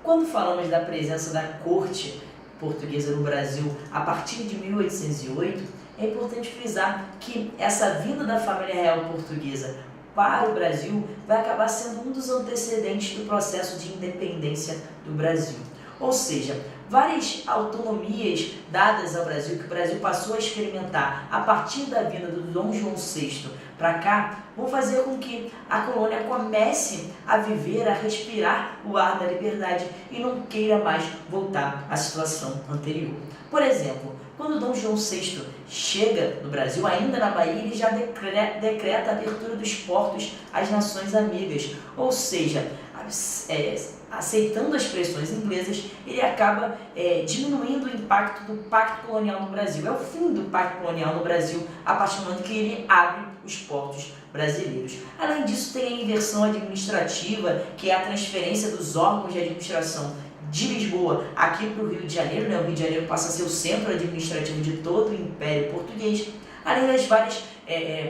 Quando falamos da presença da corte portuguesa no Brasil a partir de 1808, é importante frisar que essa vinda da família real portuguesa para o Brasil vai acabar sendo um dos antecedentes do processo de independência do Brasil. Ou seja, várias autonomias dadas ao Brasil, que o Brasil passou a experimentar a partir da vinda do Dom João VI para cá, vão fazer com que a colônia comece a viver, a respirar o ar da liberdade e não queira mais voltar à situação anterior. Por exemplo, quando Dom João VI chega no Brasil, ainda na Bahia, ele já decreta a abertura dos portos às nações amigas, ou seja, aceitando as pressões inglesas, ele acaba diminuindo o impacto do Pacto Colonial no Brasil. É o fim do Pacto Colonial no Brasil a partir do momento que ele abre os portos brasileiros. Além disso, tem a inversão administrativa, que é a transferência dos órgãos de administração de Lisboa aqui para o Rio de Janeiro, né? O Rio de Janeiro passa a ser o centro administrativo de todo o Império Português, além das várias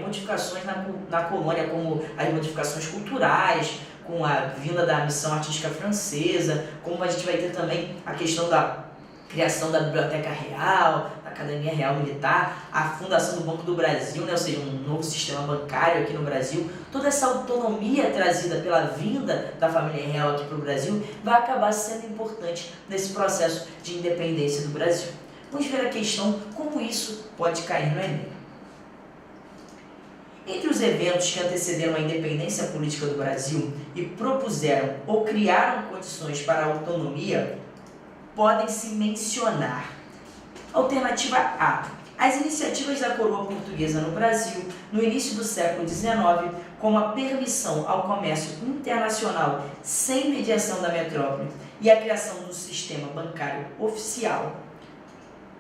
modificações na colônia, como as modificações culturais, com a vinda da missão artística francesa, como a gente vai ter também a questão da criação da Biblioteca Real, da Academia Real Militar, a fundação do Banco do Brasil, né? Ou seja, um novo sistema bancário aqui no Brasil. Toda essa autonomia trazida pela vinda da família real aqui para o Brasil vai acabar sendo importante nesse processo de independência do Brasil. Vamos ver a questão como isso pode cair no Enem. Entre os eventos que antecederam a independência política do Brasil e propuseram ou criaram condições para a autonomia, podem-se mencionar: alternativa A, as iniciativas da coroa portuguesa no Brasil no início do século XIX, como a permissão ao comércio internacional sem mediação da metrópole e a criação do sistema bancário oficial.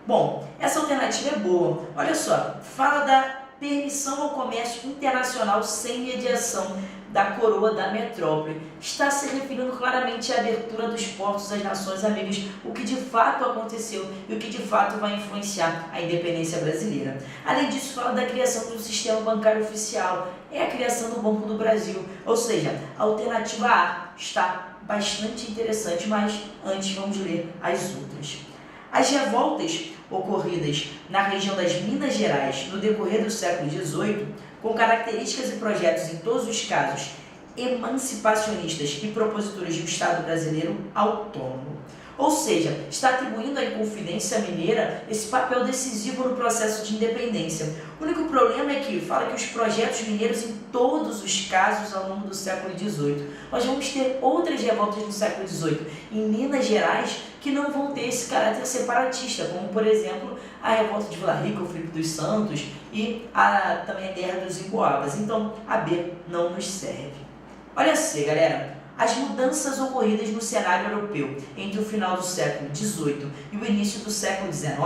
Bom, essa alternativa é boa. Olha só, fala da permissão ao comércio internacional sem mediação da coroa da metrópole. Está se referindo claramente à abertura dos portos às nações amigas, o que de fato aconteceu e o que de fato vai influenciar a independência brasileira. Além disso, fala da criação do sistema bancário oficial, é a criação do Banco do Brasil, ou seja, a alternativa A está bastante interessante, mas antes vamos ler as outras. As revoltas ocorridas na região das Minas Gerais no decorrer do século XVIII, com características e projetos em todos os casos emancipacionistas e propositores de um Estado brasileiro autônomo. Ou seja, está atribuindo à Inconfidência Mineira esse papel decisivo no processo de independência. O único problema é que fala que os projetos mineiros em todos os casos ao longo do século XVIII. Nós vamos ter outras revoltas no século XVIII em Minas Gerais que não vão ter esse caráter separatista, como por exemplo a revolta de Vila Rica, o Filipe dos Santos e também a Guerra dos Emboabas. Então a B não nos serve. Olha assim, galera. As mudanças ocorridas no cenário europeu entre o final do século XVIII e o início do século XIX,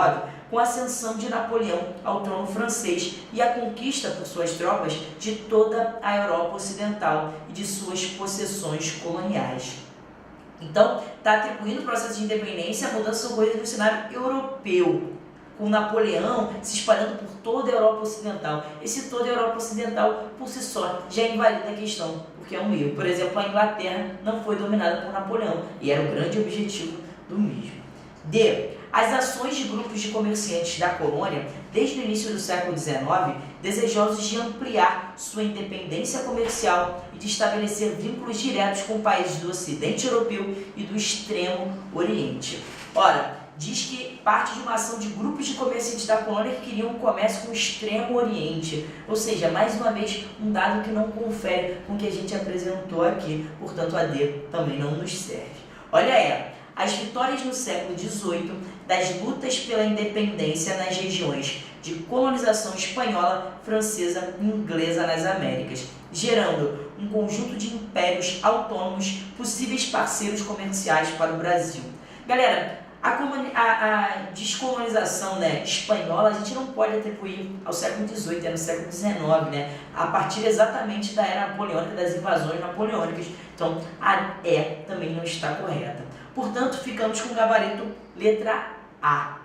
com a ascensão de Napoleão ao trono francês e a conquista por suas tropas de toda a Europa Ocidental e de suas possessões coloniais. Então, está atribuindo o processo de independência a mudanças ocorridas no cenário europeu, com Napoleão se espalhando por toda a Europa Ocidental. Esse toda a Europa Ocidental, por si só, já invalida a questão, porque é um erro. Por exemplo, a Inglaterra não foi dominada por Napoleão, e era o grande objetivo do mesmo. D. As ações de grupos de comerciantes da colônia, desde o início do século XIX, desejosos de ampliar sua independência comercial e de estabelecer vínculos diretos com países do Ocidente Europeu e do Extremo Oriente. Ora, diz que parte de uma ação de grupos de comerciantes da colônia que queriam um comércio com o Extremo Oriente. Ou seja, mais uma vez, um dado que não confere com o que a gente apresentou aqui. Portanto, a D também não nos serve. Olha as vitórias no século XVIII das lutas pela independência nas regiões de colonização espanhola, francesa e inglesa nas Américas, gerando um conjunto de impérios autônomos, possíveis parceiros comerciais para o Brasil. Galera, a descolonização espanhola a gente não pode atribuir ao século XVIII, é no século XIX, a partir exatamente da era napoleônica, das invasões napoleônicas. Então, a E também não está correta. Portanto, ficamos com o gabarito letra A.